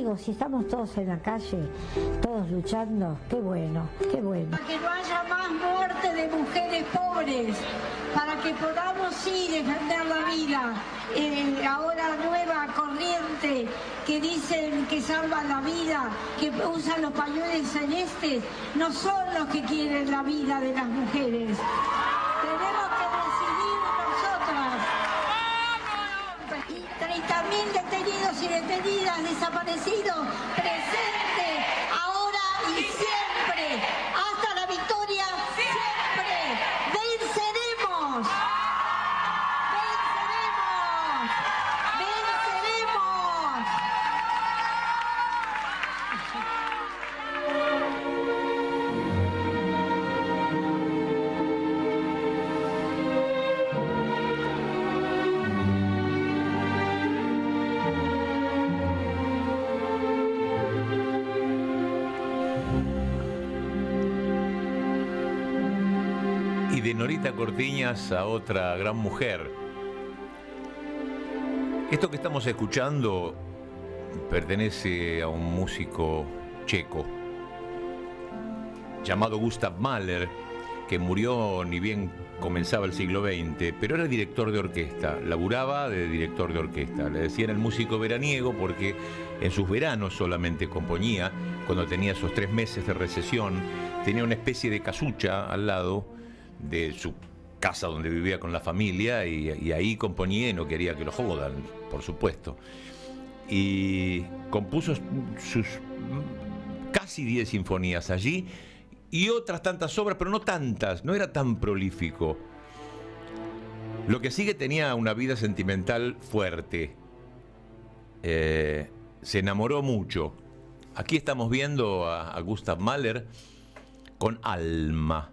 digo, si estamos todos en la calle, todos luchando, qué bueno, qué bueno. Para que no haya más muerte de mujeres pobres, para que podamos sí defender la vida. Ahora nueva corriente que dicen que salvan la vida, que usan los pañuelos celestes, no son los que quieren la vida de las mujeres. Tenemos que decidir nosotras. Y 30.000 detenidos y detenidas, desaparecidos, presentes, ahora y siempre, hasta la victoria, siempre. ¡Venceremos! ¡Venceremos! ¡Venceremos! Y de Norita Cortiñas a otra gran mujer. Esto que estamos escuchando pertenece a un músico checo llamado Gustav Mahler, que murió ni bien comenzaba el siglo XX, pero era director de orquesta, laburaba de director de orquesta. Le decían el músico veraniego porque en sus veranos solamente componía, cuando tenía esos 3 meses de recesión, tenía una especie de casucha al lado de su casa donde vivía con la familia y ahí componía y no quería que lo jodan, por supuesto. Y compuso sus casi 10 sinfonías allí y otras tantas obras, pero no tantas, no era tan prolífico. Lo que sigue, tenía una vida sentimental fuerte. Se enamoró mucho. Aquí estamos viendo a Gustav Mahler con Alma.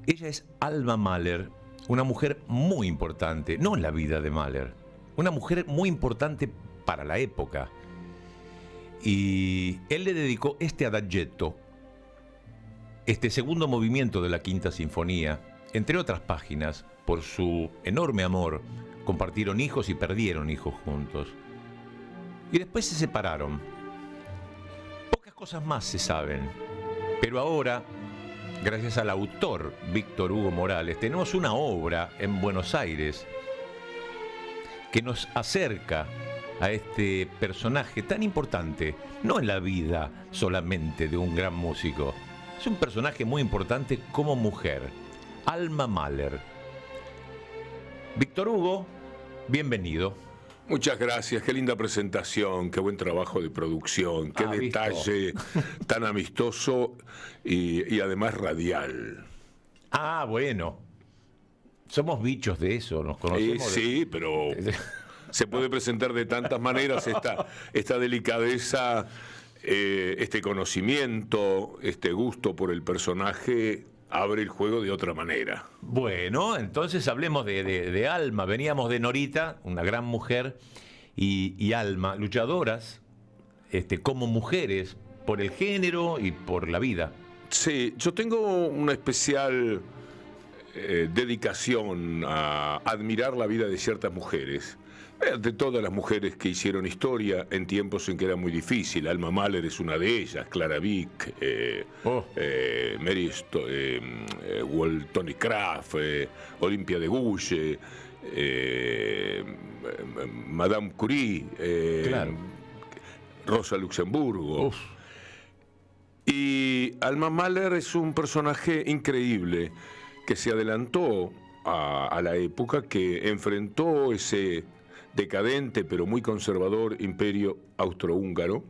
Ella es Alma Mahler, una mujer muy importante, no en la vida de Mahler, una mujer muy importante para la época. Y él le dedicó este adagietto, este segundo movimiento de la Quinta Sinfonía, entre otras páginas, por su enorme amor. Compartieron hijos y perdieron hijos juntos. Y después se separaron. Pocas cosas más se saben, pero ahora, gracias al autor Víctor Hugo Morales, tenemos una obra en Buenos Aires que nos acerca a este personaje tan importante, no en la vida solamente de un gran músico, es un personaje muy importante como mujer, Alma Mahler. Víctor Hugo, bienvenido. Muchas gracias, qué linda presentación, qué buen trabajo de producción, qué detalle tan amistoso y además radial. Ah, bueno, somos bichos de eso, nos conocemos. Sí, pero se puede presentar de tantas maneras esta delicadeza, este conocimiento, este gusto por el personaje. Abre el juego de otra manera. Bueno, entonces hablemos de Alma. Veníamos de Norita, una gran mujer, y Alma, luchadoras, como mujeres, por el género y por la vida. Sí, yo tengo una especial dedicación a admirar la vida de ciertas mujeres. De todas las mujeres que hicieron historia en tiempos en que era muy difícil. Alma Mahler es una de ellas, Clara Wieck, Mary Wollstonecraft, Olympia de Gouges, Madame Curie, Claro. Rosa Luxemburgo. Uf. Y Alma Mahler es un personaje increíble que se adelantó a la época, que enfrentó ese decadente pero muy conservador imperio austrohúngaro,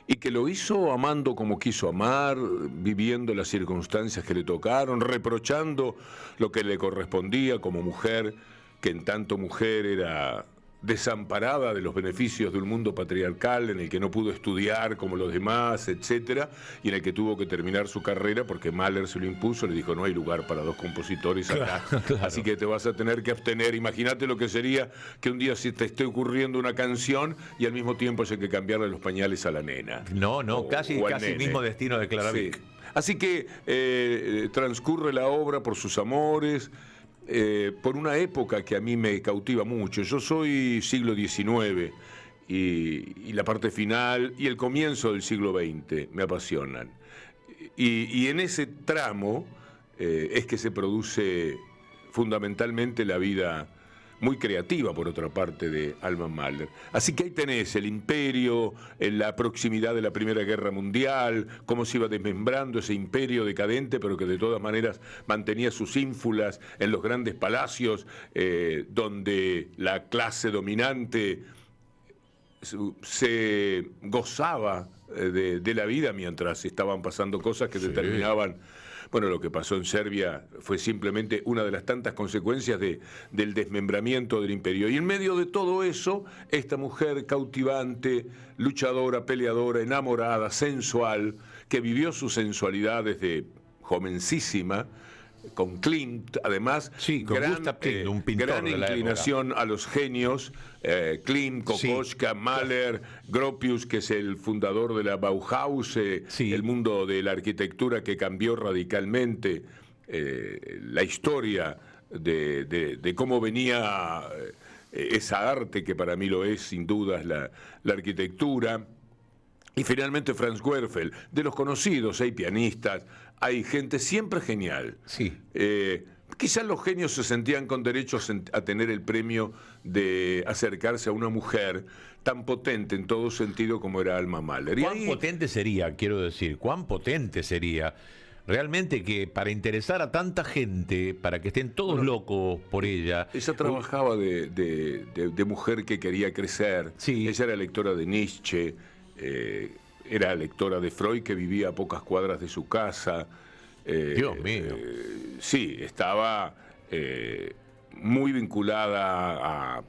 y que lo hizo amando como quiso amar, viviendo las circunstancias que le tocaron, reprochando lo que le correspondía como mujer, que en tanto mujer era desamparada de los beneficios de un mundo patriarcal en el que no pudo estudiar como los demás, etcétera, y en el que tuvo que terminar su carrera porque Mahler se lo impuso, le dijo: no hay lugar para 2 compositores acá, claro. Así que te vas a tener que abstener. Imagínate lo que sería que un día se te esté ocurriendo una canción y al mismo tiempo haya que cambiarle los pañales a la nena. No, casi al el nene. mismo destino de Clara Sí. Wieck. Así que transcurre la obra por sus amores, por una época que a mí me cautiva mucho. Yo soy siglo XIX y la parte final y el comienzo del siglo XX me apasionan. Y en ese tramo es que se produce fundamentalmente la vida muy creativa, por otra parte, de Alma Mahler. Así que ahí tenés el imperio, en la proximidad de la Primera Guerra Mundial, cómo se iba desmembrando ese imperio decadente, pero que de todas maneras mantenía sus ínfulas en los grandes palacios, donde la clase dominante se gozaba de la vida mientras estaban pasando cosas que determinaban. Bueno, lo que pasó en Serbia fue simplemente una de las tantas consecuencias del desmembramiento del imperio. Y en medio de todo eso, esta mujer cautivante, luchadora, peleadora, enamorada, sensual, que vivió su sensualidad desde jovencísima, con Klimt, además, sí, con Gustav Klimt, un pintor gran de la inclinación a los genios, Klimt, Kokoschka, Mahler, Gropius, que es el fundador de la Bauhaus, el mundo de la arquitectura que cambió radicalmente la historia de cómo venía esa arte, que para mí lo es sin dudas la arquitectura. Y finalmente Franz Werfel. De los conocidos hay pianistas, hay gente siempre genial. Sí. Quizás los genios se sentían con derechos a tener el premio de acercarse a una mujer tan potente en todo sentido como era Alma Mahler. ¿Cuán potente sería, quiero decir, cuán potente sería realmente que para interesar a tanta gente, para que estén todos locos por ella? Ella trabajaba de mujer que quería crecer. Sí. Ella era lectora de Nietzsche, era lectora de Freud, que vivía a pocas cuadras de su casa. Dios mío. Sí, estaba muy vinculada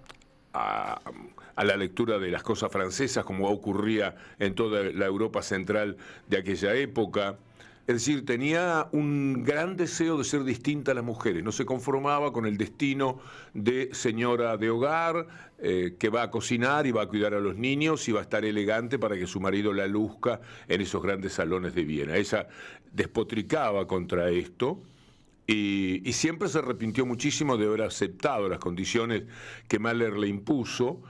a la lectura de las cosas francesas, como ocurría en toda la Europa central de aquella época. Es decir, tenía un gran deseo de ser distinta a las mujeres, no se conformaba con el destino de señora de hogar, que va a cocinar y va a cuidar a los niños y va a estar elegante para que su marido la luzca en esos grandes salones de Viena. Ella despotricaba contra esto y siempre se arrepintió muchísimo de haber aceptado las condiciones que Mahler le impuso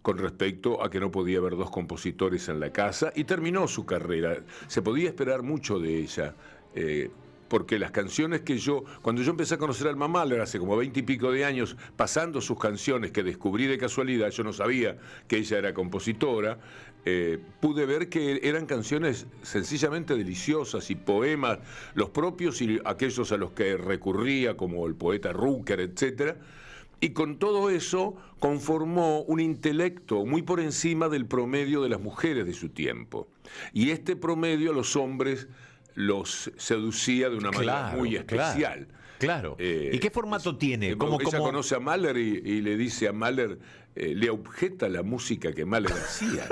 con respecto a que no podía haber dos compositores en la casa, y terminó su carrera. Se podía esperar mucho de ella, porque las canciones que cuando yo empecé a conocer a Alma Mahler hace como 20 y pico de años, pasando sus canciones que descubrí de casualidad, yo no sabía que ella era compositora, pude ver que eran canciones sencillamente deliciosas y poemas, los propios y aquellos a los que recurría, como el poeta Rucker, etcétera. Y con todo eso conformó un intelecto muy por encima del promedio de las mujeres de su tiempo. Y este promedio a los hombres los seducía de una manera muy especial. Claro. ¿Y qué formato tiene? Ella conoce a Mahler y le dice a Mahler, le objeta la música que Mahler hacía.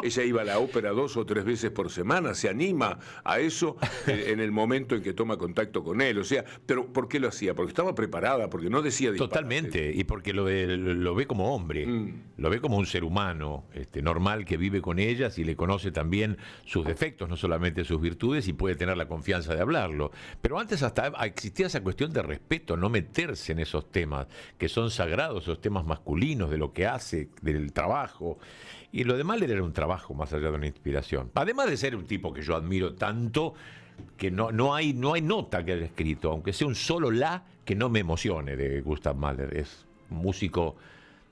Ella iba a la ópera 2 o 3 veces por semana, se anima a eso en el momento en que toma contacto con él. O sea, pero ¿por qué lo hacía? Porque estaba preparada, porque no decía disparate. Totalmente, y porque lo ve como hombre, lo ve como un ser humano normal que vive con ellas y le conoce también sus defectos, no solamente sus virtudes, y puede tener la confianza de hablarlo. Pero antes hasta existía esa cuestión de respeto, no meterse en esos temas que son sagrados, esos temas masculinos de lo que hace, del trabajo. Y lo de Mahler era un trabajo más allá de una inspiración. Además de ser un tipo que yo admiro tanto, que no hay nota que haya escrito, aunque sea un solo la, que no me emocione de Gustav Mahler. Es un músico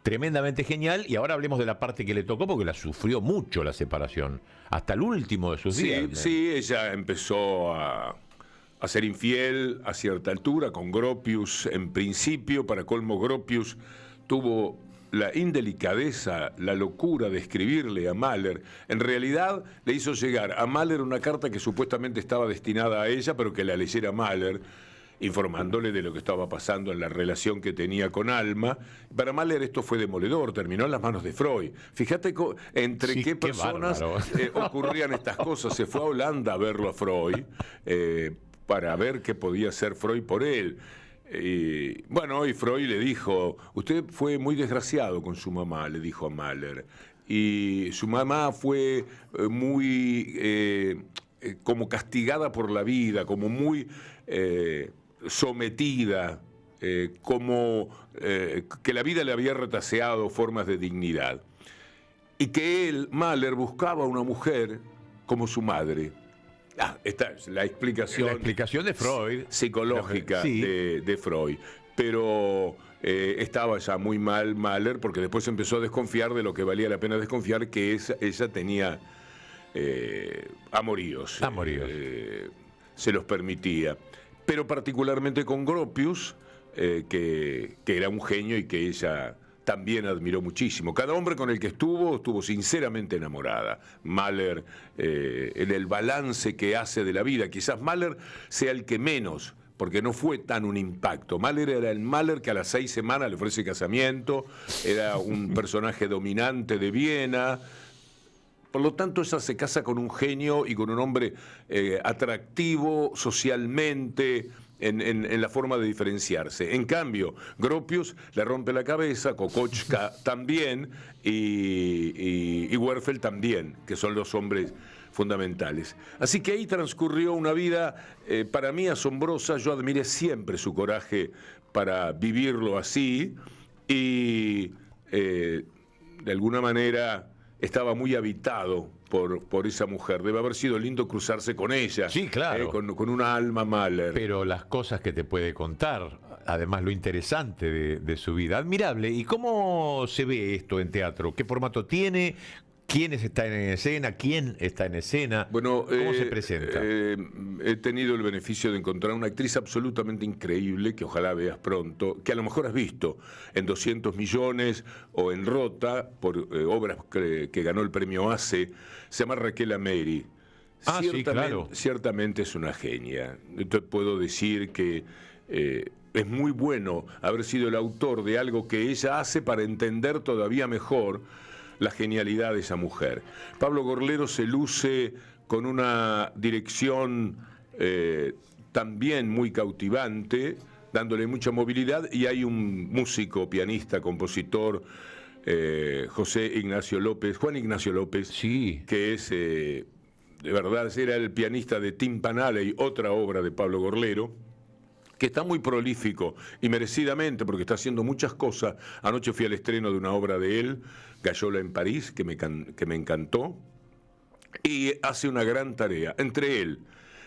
tremendamente genial. Y ahora hablemos de la parte que le tocó, porque la sufrió mucho la separación, hasta el último de sus días. Sí, ella empezó a ser infiel a cierta altura con Gropius. En principio, para colmo, Gropius tuvo la indelicadeza, la locura de escribirle a Mahler. En realidad le hizo llegar a Mahler una carta que supuestamente estaba destinada a ella, pero que la leyera Mahler, informándole de lo que estaba pasando en la relación que tenía con Alma. Para Mahler esto fue demoledor, terminó en las manos de Freud. Fíjate entre qué personas ocurrían estas cosas. Se fue a Holanda a verlo a Freud, para ver qué podía hacer Freud por él. Y Freud le dijo, usted fue muy desgraciado con su mamá, le dijo a Mahler. Y su mamá fue muy como castigada por la vida, como muy sometida, como que la vida le había retaseado formas de dignidad. y que Mahler, buscaba una mujer como su madre. Esta es la explicación de Freud. Psicológica Sí. de Freud. Pero estaba ya muy mal Mahler, porque después empezó a desconfiar de lo que valía la pena desconfiar, que ella tenía amoríos. Se los permitía. Pero particularmente con Gropius, que era un genio y que ella también admiró muchísimo. Cada hombre con el que estuvo sinceramente enamorada. Mahler, en el balance que hace de la vida, quizás Mahler sea el que menos, porque no fue tan un impacto. Mahler era el Mahler que a las 6 semanas le ofrece casamiento, era un personaje dominante de Viena. Por lo tanto, ella se casa con un genio y con un hombre atractivo socialmente, en la forma de diferenciarse. En cambio, Gropius le rompe la cabeza, Kokoschka también, y Werfel también, que son los hombres fundamentales. Así que ahí transcurrió una vida para mí asombrosa. Yo admiré siempre su coraje para vivirlo así, y de alguna manera estaba muy habitado por esa mujer. Debe haber sido lindo cruzarse con ella. Sí, claro. Con una alma Mahler. Pero las cosas que te puede contar, además lo interesante de su vida, admirable. ¿Y cómo se ve esto en teatro? ¿Qué formato tiene? ¿Quiénes están en escena? ¿Quién está en escena? Bueno, ¿cómo se presenta? He tenido el beneficio de encontrar una actriz absolutamente increíble, que ojalá veas pronto, que a lo mejor has visto en 200 millones o en Rota, por obras que ganó el premio ACE. Se llama Raquel Ameri. Sí, claro. Ciertamente es una genia. Te puedo decir que es muy bueno haber sido el autor de algo que ella hace para entender todavía mejor la genialidad de esa mujer. Pablo Gorlero se luce con una dirección también muy cautivante, dándole mucha movilidad, y hay un músico, pianista, compositor, Juan Ignacio López, Sí. que es, de verdad, era el pianista de Timpan Alley, otra obra de Pablo Gorlero, que está muy prolífico y merecidamente, porque está haciendo muchas cosas. Anoche fui al estreno de una obra de él, Gayola en París, que me encantó, y hace una gran tarea. Entre él,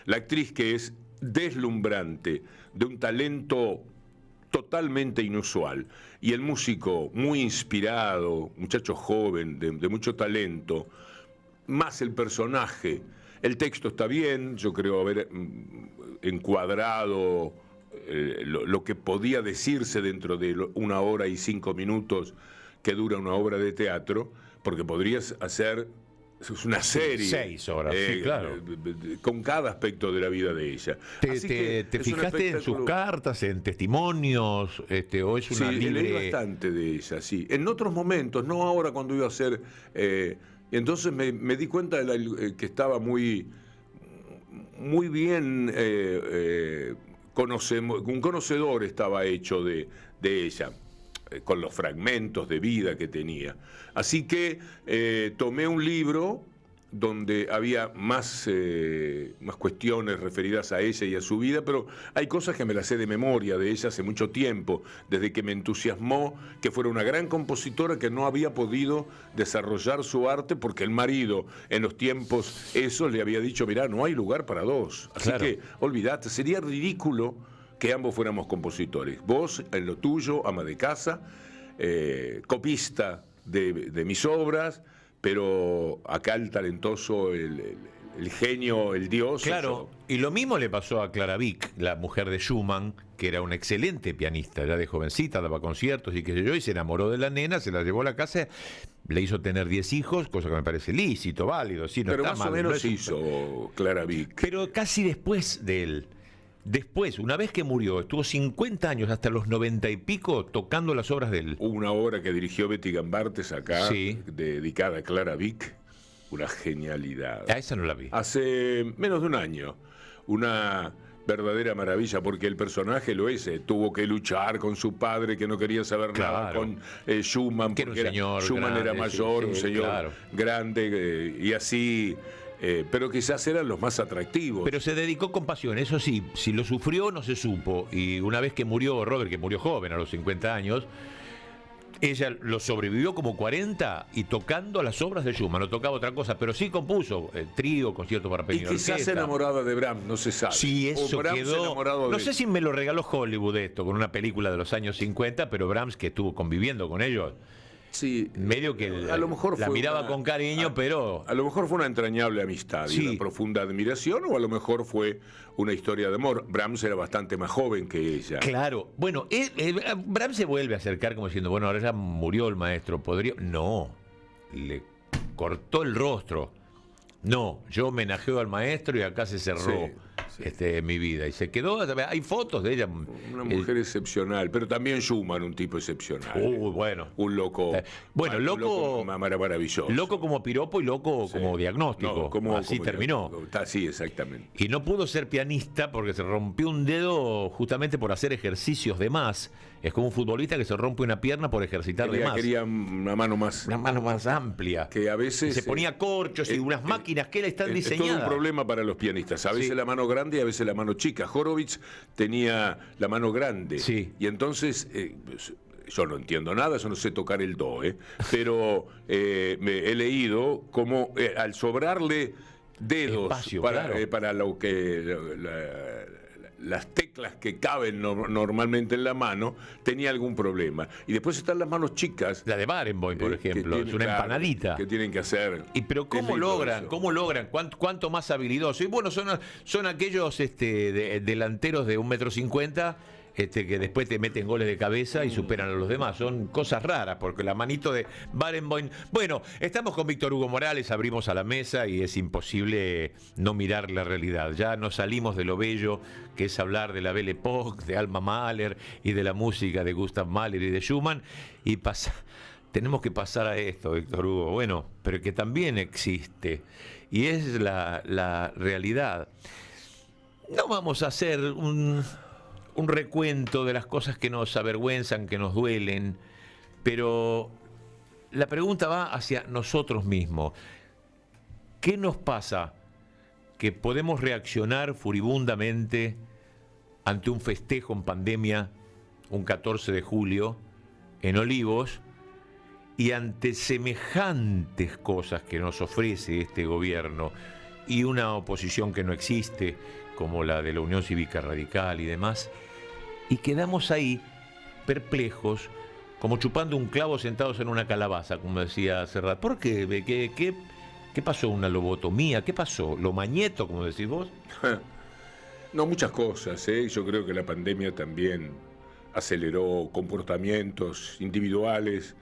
la actriz que es deslumbrante, de un talento totalmente inusual, y el músico muy inspirado, muchacho joven, de mucho talento, más el personaje. El texto está bien, yo creo haber encuadrado lo que podía decirse dentro de 1 hora y 5 minutos que dura una obra de teatro, porque podrías hacer una serie. 6 horas, sí, claro. Con cada aspecto de la vida de ella. ¿Te fijaste en sus cartas, en testimonios, o es una libre? Leí bastante de ella, sí. En otros momentos, no ahora cuando iba a hacer... entonces me di cuenta que estaba muy bien... un conocedor estaba hecho de ella, con los fragmentos de vida que tenía. Así que tomé un libro donde había más cuestiones referidas a ella y a su vida, pero hay cosas que me las sé de memoria de ella hace mucho tiempo, desde que me entusiasmó que fuera una gran compositora que no había podido desarrollar su arte porque el marido en los tiempos esos le había dicho, mirá, no hay lugar para dos. Así Claro. que olvidate, sería ridículo que ambos fuéramos compositores. Vos en lo tuyo, ama de casa, copista de mis obras, pero acá el talentoso, el genio, el dios. Claro, y lo mismo le pasó a Clara Wieck, la mujer de Schumann, que era una excelente pianista, ya de jovencita, daba conciertos y qué sé yo, y se enamoró de la nena, se la llevó a la casa, le hizo tener 10 hijos, cosa que me parece lícito, válido, sí, no pero está más mal, o menos no es hizo Clara Wieck. Pero casi después de él. Después, una vez que murió, estuvo 50 años, hasta los 90 y pico, tocando las obras de él. Una obra que dirigió Betty Gambartes acá, Sí. dedicada a Clara Wieck, una genialidad. A esa no la vi. Hace menos de un año, una verdadera maravilla, porque el personaje lo es, tuvo que luchar con su padre que no quería saber nada, Claro. con Schumann, Que era un porque señor Schumann grande, era mayor, sí, un sí, señor claro. grande, y así, pero quizás eran los más atractivos. Pero se dedicó con pasión, eso sí, si lo sufrió no se supo. Y una vez que murió Robert, que murió joven, a los 50 años, Ella lo sobrevivió como 40 y tocando las obras de Schumann, no tocaba otra cosa, pero sí compuso trío, concierto para piano y quizás orquesta. enamorada de Brahms, no se sabe. Sí, eso quedó. No de... sé si me lo regaló Hollywood esto, con una película de los años 50, pero Brahms, que estuvo conviviendo con ellos, sí, medio que a lo mejor la fue miraba con cariño, pero... A lo mejor fue una entrañable amistad y una profunda admiración, o a lo mejor fue una historia de amor. Brahms era bastante más joven que ella. Claro. Bueno, Brahms se vuelve a acercar como diciendo, bueno, ahora ya murió el maestro, ¿podría...? No, le cortó el rostro. No, yo homenajeo al maestro y acá se cerró mi vida. Y se quedó, hay fotos de ella. Una mujer excepcional, pero también Schumann, un tipo excepcional. Bueno. Un loco. Bueno, loco maravilloso. Loco como piropo y loco como diagnóstico. Así terminó. Sí, exactamente. Y no pudo ser pianista porque se rompió un dedo justamente por hacer ejercicios de más. Es como un futbolista que se rompe una pierna por ejercitar de más. Quería una mano más amplia. Que a veces... Y se ponía corchos y unas máquinas que están diseñadas. Es todo un problema para los pianistas. A veces la mano grande y a veces la mano chica. Horowitz tenía la mano grande. Sí. Y entonces... yo no entiendo nada, yo no sé tocar el do, pero he leído cómo al sobrarle dedos espacio, para lo que... las teclas que caben normalmente en la mano, tenía algún problema. Y después están las manos chicas. La de Barenboim, por ejemplo, es una empanadita. Que tienen que hacer. Pero ¿cómo logran? ¿Cuánto más habilidoso? Y bueno, son aquellos delanteros de 1,50 m que después te meten goles de cabeza y superan a los demás. Son cosas raras, porque la manito de Barenboim... Bueno, estamos con Víctor Hugo Morales, abrimos a la mesa y es imposible no mirar la realidad. Ya nos salimos de lo bello, que es hablar de la Belle Époque, de Alma Mahler y de la música de Gustav Mahler y de Schumann, y tenemos que pasar a esto, Víctor Hugo, bueno, pero que también existe, y es la realidad. No vamos a hacer un recuento de las cosas que nos avergüenzan, que nos duelen, pero la pregunta va hacia nosotros mismos. ¿Qué nos pasa que podemos reaccionar furibundamente ante un festejo en pandemia, un 14 de julio, en Olivos, y ante semejantes cosas que nos ofrece este gobierno y una oposición que no existe, como la de la Unión Cívica Radical y demás, y quedamos ahí perplejos, como chupando un clavo sentados en una calabaza, como decía Serrat? ¿Por qué? ¿Qué pasó? ¿Una lobotomía? ¿Qué pasó? ¿Lo mañeto, como decís vos? No, muchas cosas, Yo creo que la pandemia también aceleró comportamientos individuales,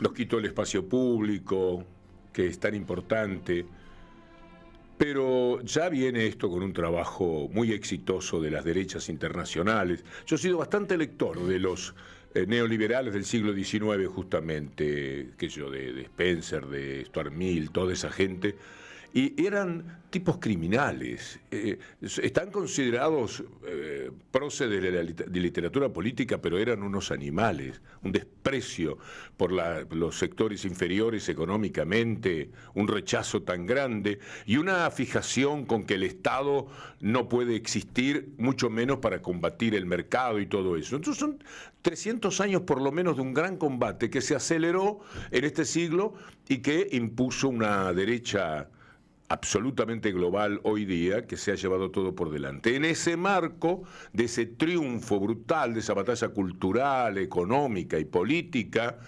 nos quitó el espacio público, que es tan importante. Pero ya viene esto con un trabajo muy exitoso de las derechas internacionales. Yo he sido bastante lector de los neoliberales del siglo XIX, justamente, de Spencer, de Stuart Mill, toda esa gente, y eran tipos criminales. Están considerados próceres de literatura política, pero eran unos animales, un desprecio por los sectores inferiores económicamente, un rechazo tan grande y una fijación con que el Estado no puede existir, mucho menos para combatir el mercado y todo eso. Entonces son 300 años por lo menos de un gran combate que se aceleró en este siglo y que impuso una derecha absolutamente global hoy día, que se ha llevado todo por delante. En ese marco de ese triunfo brutal, de esa batalla cultural, económica y política,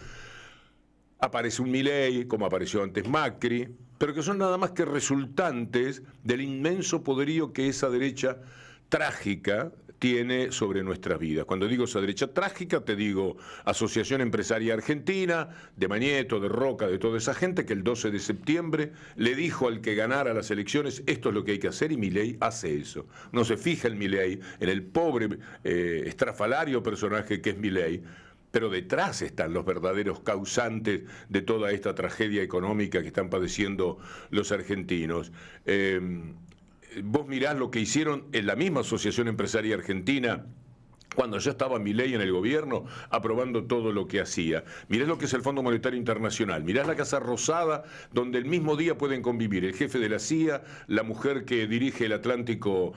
aparece un Milei, como apareció antes Macri, pero que son nada más que resultantes del inmenso poderío que esa derecha trágica tiene sobre nuestras vidas. Cuando digo esa derecha trágica, te digo Asociación Empresaria Argentina, de Mañeto, de Roca, de toda esa gente que el 12 de septiembre le dijo al que ganara las elecciones, esto es lo que hay que hacer, y Milei hace eso. No se fija en Milei, en el pobre estrafalario personaje que es Milei, pero detrás están los verdaderos causantes de toda esta tragedia económica que están padeciendo los argentinos. Vos mirás lo que hicieron en la misma Asociación Empresaria Argentina cuando ya estaba Milei en el gobierno aprobando todo lo que hacía. Mirá lo que es el Fondo Monetario Internacional, mirá la Casa Rosada, donde el mismo día pueden convivir el jefe de la CIA, la mujer que dirige el Atlántico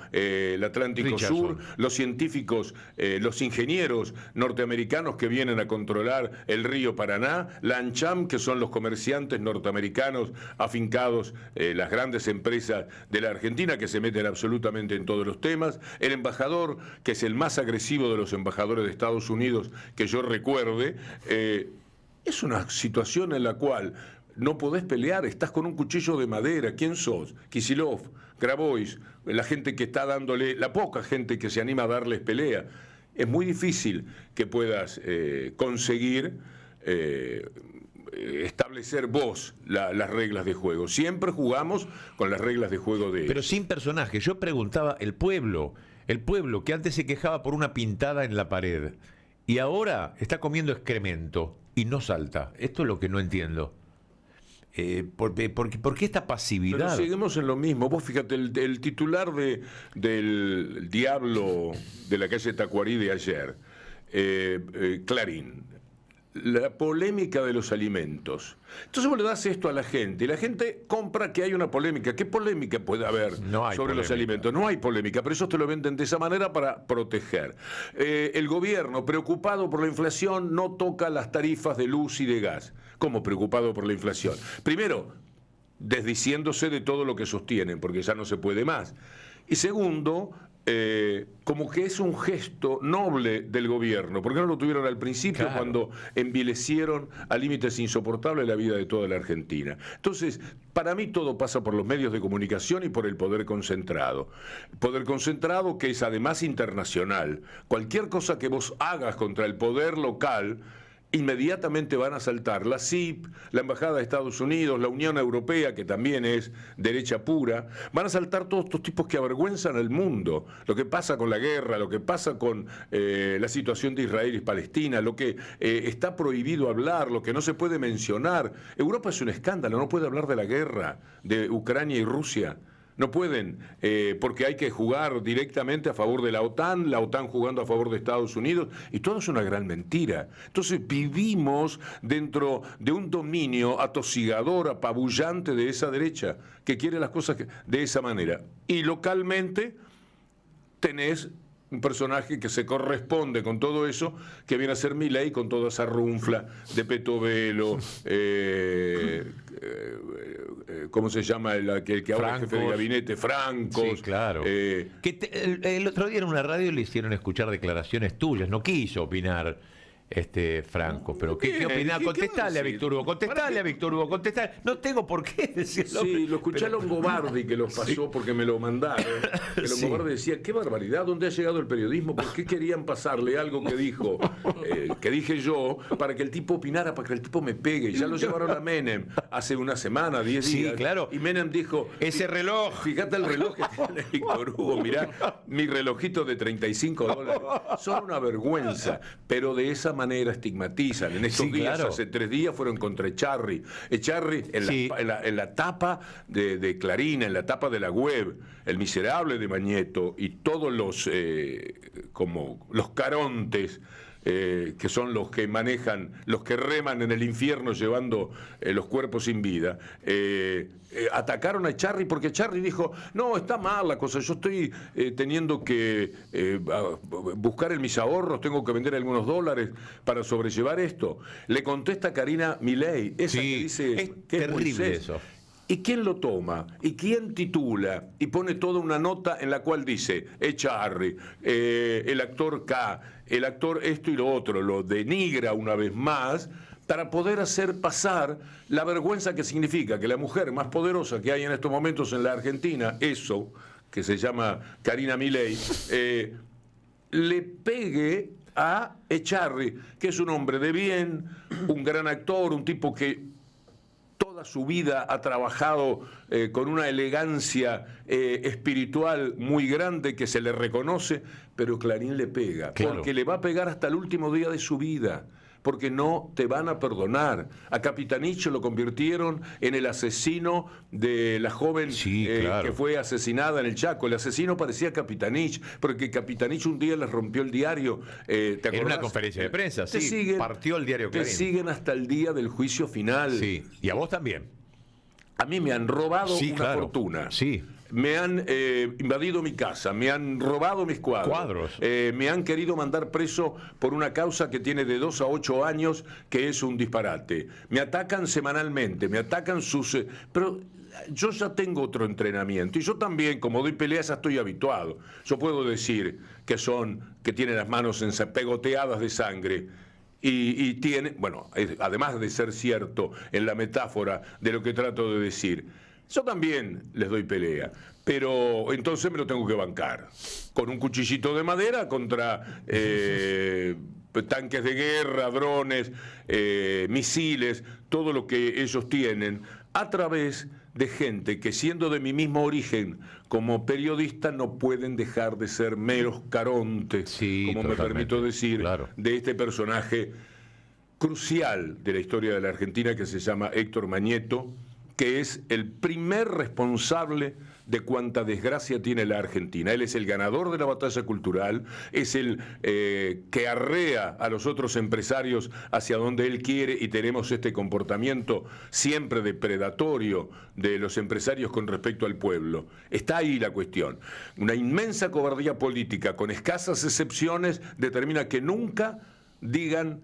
Sur, los científicos, los ingenieros norteamericanos que vienen a controlar el río Paraná, la ANCHAM, que son los comerciantes norteamericanos afincados, las grandes empresas de la Argentina que se meten absolutamente en todos los temas, el embajador, que es el más agresivo de los embajadores de Estados Unidos que yo recuerde. Es una situación en la cual no podés pelear, estás con un cuchillo de madera. ¿Quién sos? Kicillof, Grabois, la gente que está dándole, la poca gente que se anima a darles pelea. Es muy difícil que puedas conseguir establecer vos las reglas de juego. Siempre jugamos con las reglas de juego de ellos. Pero sin personaje. Yo preguntaba, el pueblo que antes se quejaba por una pintada en la pared y ahora está comiendo excremento y no salta. Esto es lo que no entiendo. ¿Por qué esta pasividad? Pero seguimos en lo mismo. Vos fíjate, el titular del Diablo de la calle Tacuarí de ayer, Clarín, la polémica de los alimentos. Entonces vos le das esto a la gente y la gente compra que hay una polémica. ¿Qué polémica puede haber sobre los alimentos? No hay polémica, pero ellos te lo venden de esa manera para proteger. El gobierno, preocupado por la inflación, no toca las tarifas de luz y de gas. ¿Cómo preocupado por la inflación? Primero, desdiciéndose de todo lo que sostienen, porque ya no se puede más. Y segundo, como que es un gesto noble del gobierno. ¿Por qué no lo tuvieron al principio, claro, cuando envilecieron a límites insoportables la vida de toda la Argentina? Entonces, para mí todo pasa por los medios de comunicación y por el poder concentrado. Poder concentrado que es además internacional. Cualquier cosa que vos hagas contra el poder local, inmediatamente van a saltar la CIP, la Embajada de Estados Unidos, la Unión Europea, que también es derecha pura. Van a saltar todos estos tipos que avergüenzan al mundo. Lo que pasa con la guerra, lo que pasa con la situación de Israel y Palestina, lo que está prohibido hablar, lo que no se puede mencionar. Europa es un escándalo, no puede hablar de la guerra de Ucrania y Rusia. No pueden, porque hay que jugar directamente a favor de la OTAN jugando a favor de Estados Unidos, y todo es una gran mentira. Entonces vivimos dentro de un dominio atosigador, apabullante de esa derecha, que quiere las cosas de esa manera. Y localmente tenés un personaje que se corresponde con todo eso, que viene a ser Milei con toda esa runfla de Petovelo, ¿cómo se llama el que ahora es jefe de gabinete? Francos. Sí, claro. El otro día en una radio le hicieron escuchar declaraciones tuyas, no quiso opinar Franco, pero ¿qué opinás? Contestale a Víctor Hugo, contestale. No tengo por qué decirlo. Sí, lo escuché a Longobardi, que los pasó porque me lo mandaron. Que Longobardi decía, qué barbaridad, ¿dónde ha llegado el periodismo? ¿Por qué querían pasarle algo que dijo, que dije yo, para que el tipo opinara, para que el tipo me pegue? Ya lo llevaron a Menem hace una semana, 10 días. Sí, claro. Y Menem dijo, ese reloj. Fíjate el reloj que tiene Víctor Hugo, mirá, mi relojito de $35. Son una vergüenza, pero de esa manera estigmatizan. En estos días, claro, hace 3 días fueron contra Echarri. Echarri en la tapa de Clarín, en la tapa de la web, el miserable de Mañeto y todos los como los carontes, que son los que manejan, los que reman en el infierno llevando los cuerpos sin vida, atacaron a Echarri porque Echarri dijo, no, está mal la cosa, yo estoy teniendo que buscar en mis ahorros, tengo que vender algunos dólares para sobrellevar esto. Le contesta Karina Milei, esa que dice es que terrible es Moisés. eso. ¿Y quién lo toma? ¿Y quién titula? Y pone toda una nota en la cual dice, Echarri, el actor K, el actor esto y lo otro, lo denigra una vez más, para poder hacer pasar la vergüenza que significa que la mujer más poderosa que hay en estos momentos en la Argentina, eso, que se llama Karina Milei, le pegue a Echarri, que es un hombre de bien, un gran actor, un tipo que toda su vida ha trabajado con una elegancia espiritual muy grande que se le reconoce, pero Clarín le pega, claro, porque le va a pegar hasta el último día de su vida, porque no te van a perdonar. A Capitanich lo convirtieron en el asesino de la joven que fue asesinada en el Chaco. El asesino parecía Capitanich, porque Capitanich un día les rompió el diario. ¿te acordás? En una conferencia de prensa, partió el diario Clarín. Te siguen hasta el día del juicio final. Sí, y a vos también. A mí me han robado una fortuna. Sí. Me han invadido mi casa, me han robado mis cuadros. Me han querido mandar preso por una causa que tiene de 2 a 8 años, que es un disparate. Me atacan semanalmente, me atacan sus... pero yo ya tengo otro entrenamiento y yo también, como doy peleas, ya estoy habituado. Yo puedo decir que tienen las manos pegoteadas de sangre. Y tiene, bueno, además de ser cierto en la metáfora de lo que trato de decir, yo también les doy pelea, pero entonces me lo tengo que bancar. Con un cuchillito de madera contra tanques de guerra, drones, misiles, todo lo que ellos tienen, a través de gente que, siendo de mi mismo origen como periodista, no pueden dejar de ser meros carontes, como me permito decir, de este personaje crucial de la historia de la Argentina, que se llama Héctor Mañeto, que es el primer responsable de cuánta desgracia tiene la Argentina. Él es el ganador de la batalla cultural, es el que arrea a los otros empresarios hacia donde él quiere, y tenemos este comportamiento siempre depredatorio de los empresarios con respecto al pueblo. Está ahí la cuestión. Una inmensa cobardía política, con escasas excepciones, determina que nunca digan: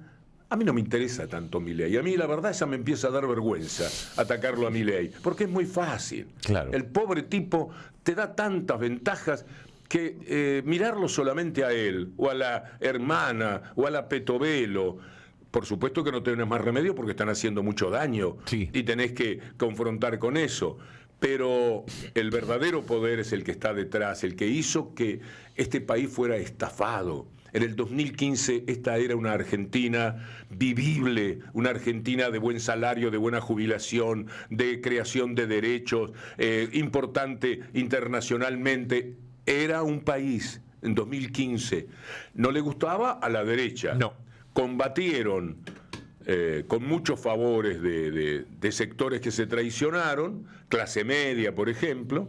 a mí no me interesa tanto Milei. A mí la verdad ya me empieza a dar vergüenza atacarlo a Milei, porque es muy fácil. Claro. El pobre tipo te da tantas ventajas que mirarlo solamente a él, o a la hermana, o a la Petovelo, por supuesto que no tenés más remedio porque están haciendo mucho daño, y tenés que confrontar con eso. Pero el verdadero poder es el que está detrás, el que hizo que este país fuera estafado. En el 2015 esta era una Argentina vivible, una Argentina de buen salario, de buena jubilación, de creación de derechos, importante internacionalmente. Era un país en 2015. No le gustaba a la derecha. No. Combatieron con muchos favores de sectores que se traicionaron, clase media, por ejemplo.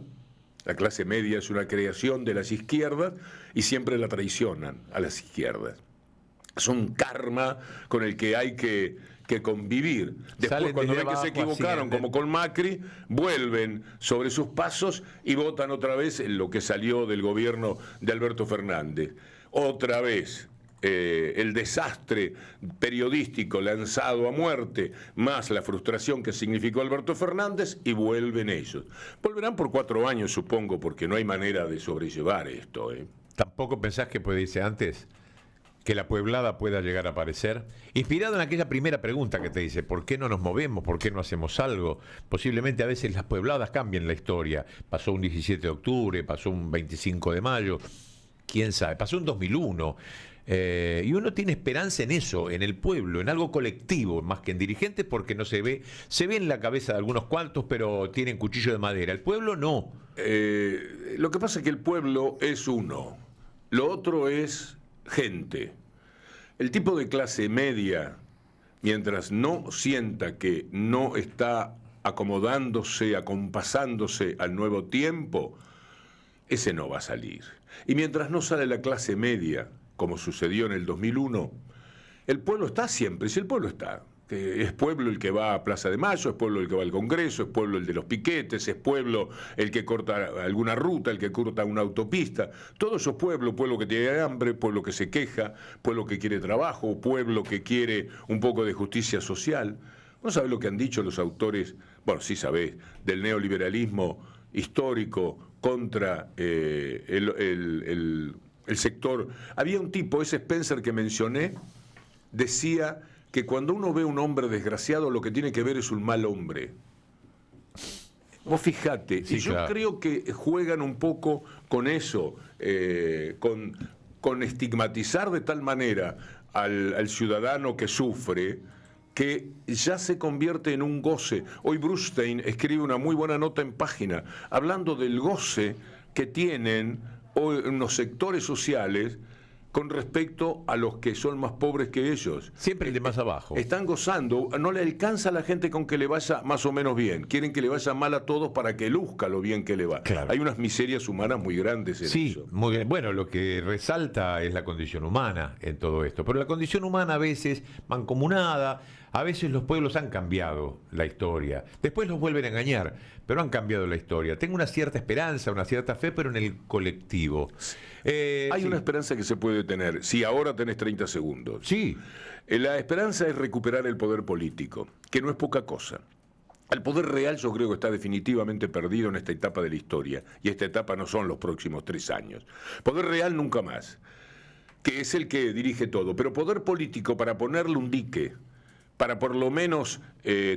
La clase media es una creación de las izquierdas y siempre la traicionan a las izquierdas. Es un karma con el que hay que convivir. Después, cuando ven que se equivocaron, como con Macri, vuelven sobre sus pasos y votan otra vez en lo que salió del gobierno de Alberto Fernández. Otra vez. El desastre periodístico lanzado a muerte, más la frustración que significó Alberto Fernández, y vuelven ellos. Volverán por 4 años, supongo, porque no hay manera de sobrellevar esto. ¿Tampoco pensás que puede irse antes? Que la pueblada pueda llegar a aparecer. Inspirado en aquella primera pregunta que te dice: ¿por qué no nos movemos? ¿Por qué no hacemos algo? Posiblemente a veces las puebladas cambien la historia. Pasó un 17 de octubre, pasó un 25 de mayo, quién sabe, pasó un 2001. Y uno tiene esperanza en eso, en el pueblo, en algo colectivo, más que en dirigentes, porque no se ve en la cabeza de algunos cuantos, pero tienen cuchillo de madera. El pueblo no. Lo que pasa es que el pueblo es uno, lo otro es gente. El tipo de clase media, mientras no sienta que no está acomodándose, acompasándose al nuevo tiempo, ese no va a salir. Y mientras no sale la clase media, como sucedió en el 2001, el pueblo está siempre, si el pueblo está. Es pueblo el que va a Plaza de Mayo, es pueblo el que va al Congreso, es pueblo el de los piquetes, es pueblo el que corta alguna ruta, el que corta una autopista. Todo eso es pueblo, pueblo que tiene hambre, pueblo que se queja, pueblo que quiere trabajo, pueblo que quiere un poco de justicia social. ¿No sabés lo que han dicho los autores? Bueno, sí sabés, del neoliberalismo histórico contra el sector. Había un tipo, ese Spencer que mencioné, decía que cuando uno ve un hombre desgraciado, lo que tiene que ver es un mal hombre. Vos fijate, sí, y yo creo que juegan un poco con eso, con estigmatizar de tal manera al ciudadano que sufre, que ya se convierte en un goce. Hoy Brustein escribe una muy buena nota en Página, hablando del goce que tienen unos sectores sociales con respecto a los que son más pobres que ellos. Siempre el de más abajo. Están gozando, no le alcanza a la gente con que le vaya más o menos bien. Quieren que le vaya mal a todos para que luzca lo bien que le va. Claro. Hay unas miserias humanas muy grandes en Sí, eso. muy bien. Bueno, lo que resalta es la condición humana en todo esto. Pero la condición humana a veces mancomunada, a veces los pueblos han cambiado la historia. Después los vuelven a engañar, pero han cambiado la historia. Tengo una cierta esperanza, una cierta fe, pero en el colectivo. Hay Sí. una esperanza que se puede tener, si ahora tenés 30 segundos. Sí, La esperanza es recuperar el poder político, que no es poca cosa. El poder real yo creo que está definitivamente perdido en esta etapa de la historia, y esta etapa no son los próximos 3 años. Poder real nunca más, que es el que dirige todo, pero poder político para ponerle un dique, para por lo menos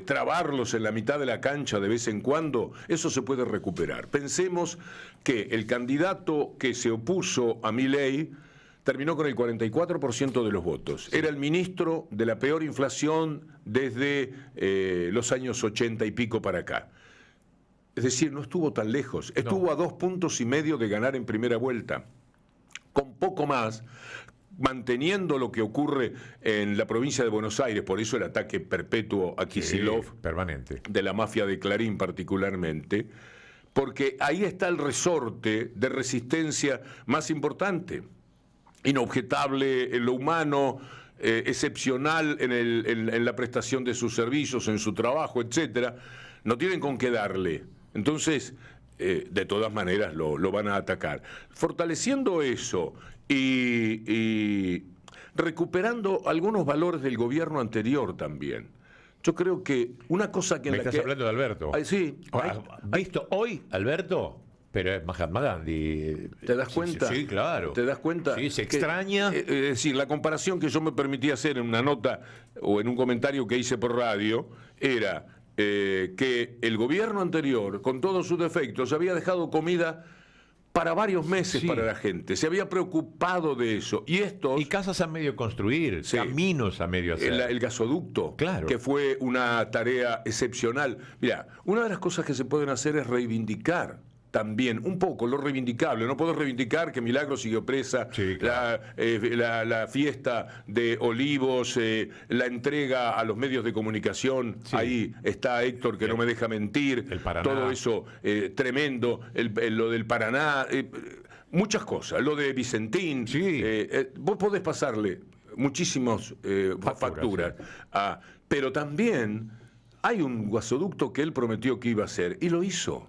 trabarlos en la mitad de la cancha de vez en cuando, eso se puede recuperar. Pensemos que el candidato que se opuso a Milei terminó con el 44% de los votos. Era el ministro de la peor inflación desde los años 80 y pico para acá. Es decir, no estuvo tan lejos. Estuvo a 2,5 puntos de ganar en primera vuelta. Con poco más, manteniendo lo que ocurre en la provincia de Buenos Aires, por eso el ataque perpetuo a Kicillof, sí, permanente. de la mafia de Clarín particularmente, porque ahí está el resorte de resistencia más importante, inobjetable en lo humano, excepcional en la prestación de sus servicios, en su trabajo, etcétera. No tienen con qué darle. Entonces, de todas maneras lo van a atacar. Fortaleciendo eso y recuperando algunos valores del gobierno anterior también. Yo creo que una cosa que... Me estás hablando de Alberto. Sí. ¿Visto hoy, Alberto? Pero es Mahatma Gandhi. ¿Te das cuenta? Sí, claro. ¿Te das cuenta? Sí, se que, extraña. Es decir, la comparación que yo me permití hacer en una nota o en un comentario que hice por radio era que el gobierno anterior, con todos sus defectos, había dejado comida para varios meses Sí. para la gente. Se había preocupado de eso. Y estos... Y casas a medio construir, Sí. caminos a medio hacer. El gasoducto, Claro. que fue una tarea excepcional. Mira, una de las cosas que se pueden hacer es reivindicar también un poco lo reivindicable. No puedo reivindicar que Milagro siguió presa, Sí, claro. la fiesta de Olivos, la entrega a los medios de comunicación. Sí. Ahí está Héctor, que no me deja mentir. El Paraná. Todo eso tremendo. Lo del Paraná. Muchas cosas. Lo de Vicentín. Sí. Vos podés pasarle muchísimas facturas. sí. Pero también hay un gasoducto que él prometió que iba a hacer y lo hizo.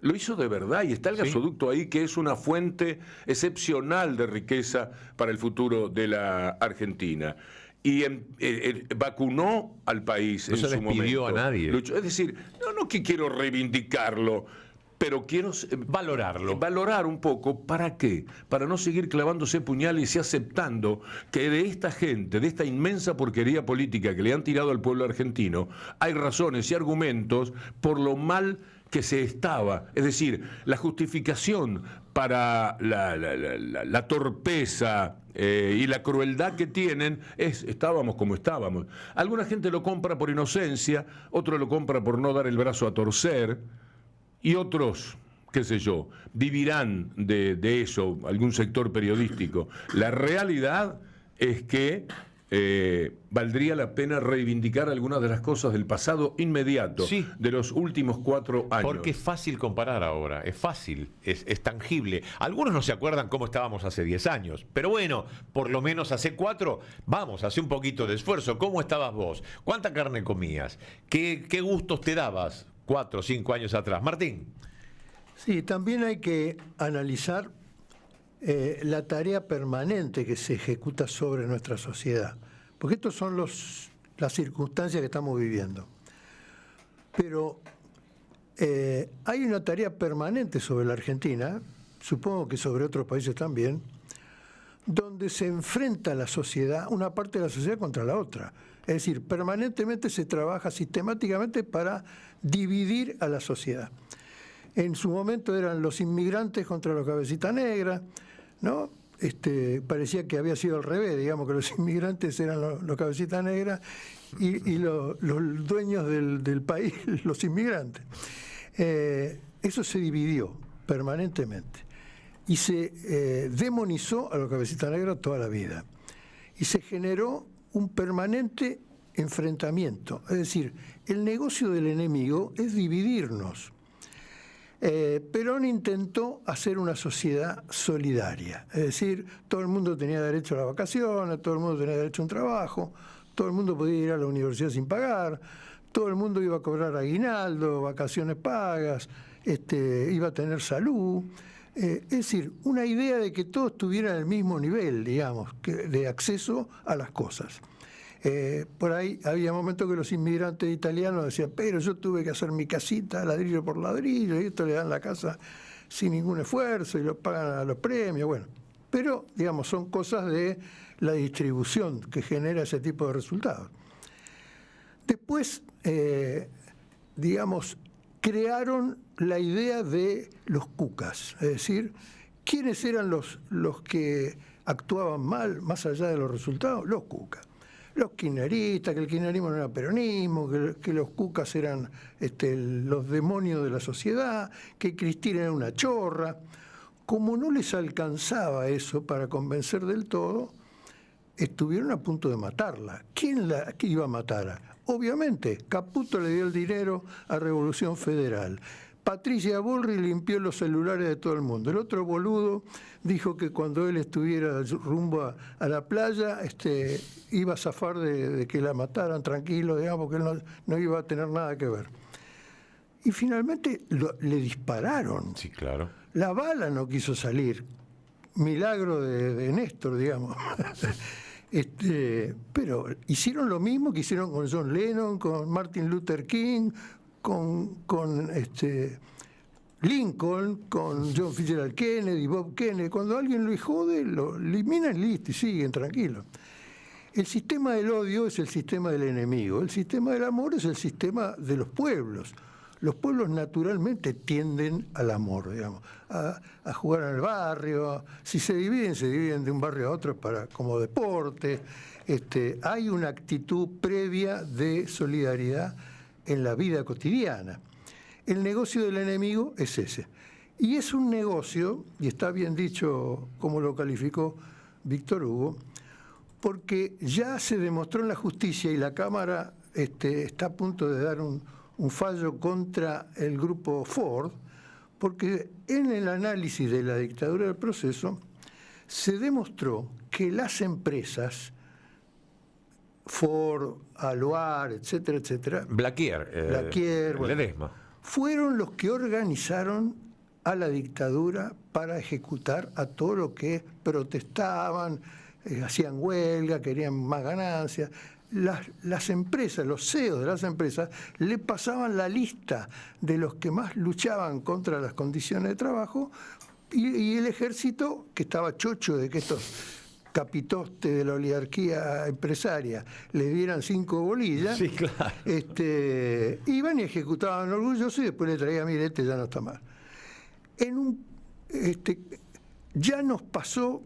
Lo hizo de verdad y está el Sí. gasoducto ahí, que es una fuente excepcional de riqueza para el futuro de la Argentina. Y vacunó al país No en se su despidió momento. a nadie. Es decir, no que quiero reivindicarlo, pero quiero Valorarlo. valorar un poco. ¿Para qué? Para no seguir clavándose puñales y aceptando que de esta gente, de esta inmensa porquería política que le han tirado al pueblo argentino, hay razones y argumentos por lo mal que se estaba. Es decir, la justificación para la torpeza y la crueldad que tienen es: estábamos como estábamos. Alguna gente lo compra por inocencia, otro lo compra por no dar el brazo a torcer, y otros, qué sé yo, vivirán de eso, algún sector periodístico. La realidad es que valdría la pena reivindicar algunas de las cosas del pasado inmediato, Sí. de los últimos 4 años. Porque es fácil comparar ahora, es fácil, es tangible. Algunos no se acuerdan cómo estábamos hace 10 años, pero bueno, por lo menos hace 4, vamos, hace un poquito de esfuerzo. ¿Cómo estabas vos? ¿Cuánta carne comías? ¿Qué gustos te dabas 4 o 5 años atrás? Martín. Sí, también hay que analizar la tarea permanente que se ejecuta sobre nuestra sociedad, porque estas son las circunstancias que estamos viviendo. Pero hay una tarea permanente sobre la Argentina, supongo que sobre otros países también, donde se enfrenta la sociedad, una parte de la sociedad contra la otra. Es decir, permanentemente se trabaja sistemáticamente para dividir a la sociedad. En su momento eran los inmigrantes contra los cabecitas negras, ¿no? Parecía que había sido al revés, digamos, que los inmigrantes eran los cabecitas negras y los dueños del país, los inmigrantes. Eso se dividió permanentemente. y se demonizó a los cabecitas negras toda la vida. Y se generó un permanente enfrentamiento. Es decir, el negocio del enemigo es dividirnos. Perón intentó hacer una sociedad solidaria, es decir, todo el mundo tenía derecho a las vacaciones, todo el mundo tenía derecho a un trabajo, todo el mundo podía ir a la universidad sin pagar, todo el mundo iba a cobrar aguinaldo, vacaciones pagas, iba a tener salud. Es decir, una idea de que todos tuvieran el mismo nivel, digamos, de acceso a las cosas. Por ahí había momentos que los inmigrantes italianos decían, pero yo tuve que hacer mi casita ladrillo por ladrillo, y esto le dan la casa sin ningún esfuerzo y lo pagan a los premios, bueno. Pero, digamos, son cosas de la distribución que genera ese tipo de resultados. Después, digamos, crearon la idea de los cucas, es decir, ¿quiénes eran los que actuaban mal, más allá de los resultados? Los cucas. Los kirchneristas, que el kirchnerismo no era peronismo, que los cucas eran los demonios de la sociedad, que Cristina era una chorra. Como no les alcanzaba eso para convencer del todo, estuvieron a punto de matarla. ¿Quién la iba a matar? Obviamente, Caputo le dio el dinero a Revolución Federal. Patricia Bullrich limpió los celulares de todo el mundo. El otro boludo dijo que cuando él estuviera rumbo a la playa, iba a zafar de que la mataran tranquilo, digamos, que él no iba a tener nada que ver. Y finalmente le dispararon. Sí, claro. La bala no quiso salir. Milagro de Néstor, digamos. Pero hicieron lo mismo que hicieron con John Lennon, con Martin Luther King, con Lincoln, con John Fitzgerald Kennedy, Bob Kennedy. Cuando alguien lo jode, lo eliminan y listo, y siguen tranquilos. El sistema del odio es el sistema del enemigo. El sistema del amor es el sistema de los pueblos. Los pueblos naturalmente tienden al amor, digamos, a jugar en el barrio. Si se dividen de un barrio a otro como deporte. Hay una actitud previa de solidaridad en la vida cotidiana. El negocio del enemigo es ese. Y es un negocio, y está bien dicho como lo calificó Víctor Hugo, porque ya se demostró en la justicia y la Cámara está a punto de dar un fallo contra el grupo Ford, porque en el análisis de la dictadura del proceso se demostró que las empresas Ford, Aluar, etcétera, etcétera. Blaquier, bueno, fueron los que organizaron a la dictadura para ejecutar a todos los que protestaban, hacían huelga, querían más ganancias. Las empresas, los CEOs de las empresas, le pasaban la lista de los que más luchaban contra las condiciones de trabajo y el ejército, que estaba chocho de que estos capitostes de la oligarquía empresaria le dieran 5 bolillas, sí, claro. Iban y ejecutaban orgullosos y después le traían, mire, ya no está mal. Ya nos pasó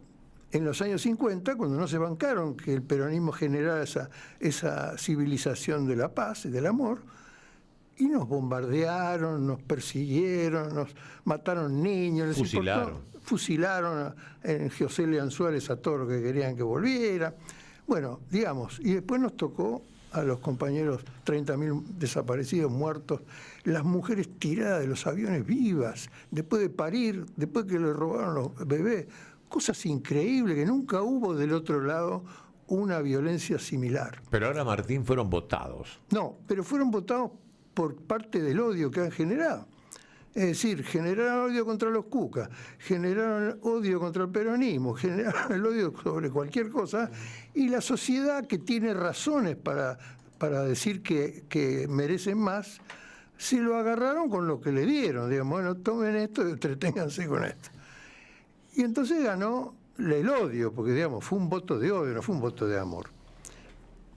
en los años 50, cuando no se bancaron que el peronismo generara esa civilización de la paz y del amor, y nos bombardearon, nos persiguieron, nos mataron niños, fusilaron en José León Suárez a todos los que querían que volviera. Bueno, digamos, y después nos tocó a los compañeros 30.000 desaparecidos, muertos, las mujeres tiradas de los aviones vivas, después de parir, después que le robaron los bebés. Cosas increíbles, que nunca hubo del otro lado una violencia similar. Pero ahora, Martín, fueron votados. No, pero fueron votados por parte del odio que han generado. Es decir, generaron odio contra los cucas, generaron odio contra el peronismo, generaron el odio sobre cualquier cosa, y la sociedad, que tiene razones para decir que merecen más, se lo agarraron con lo que le dieron. Digamos, bueno, tomen esto y entreténganse con esto. Y entonces ganó el odio, porque digamos, fue un voto de odio, no fue un voto de amor.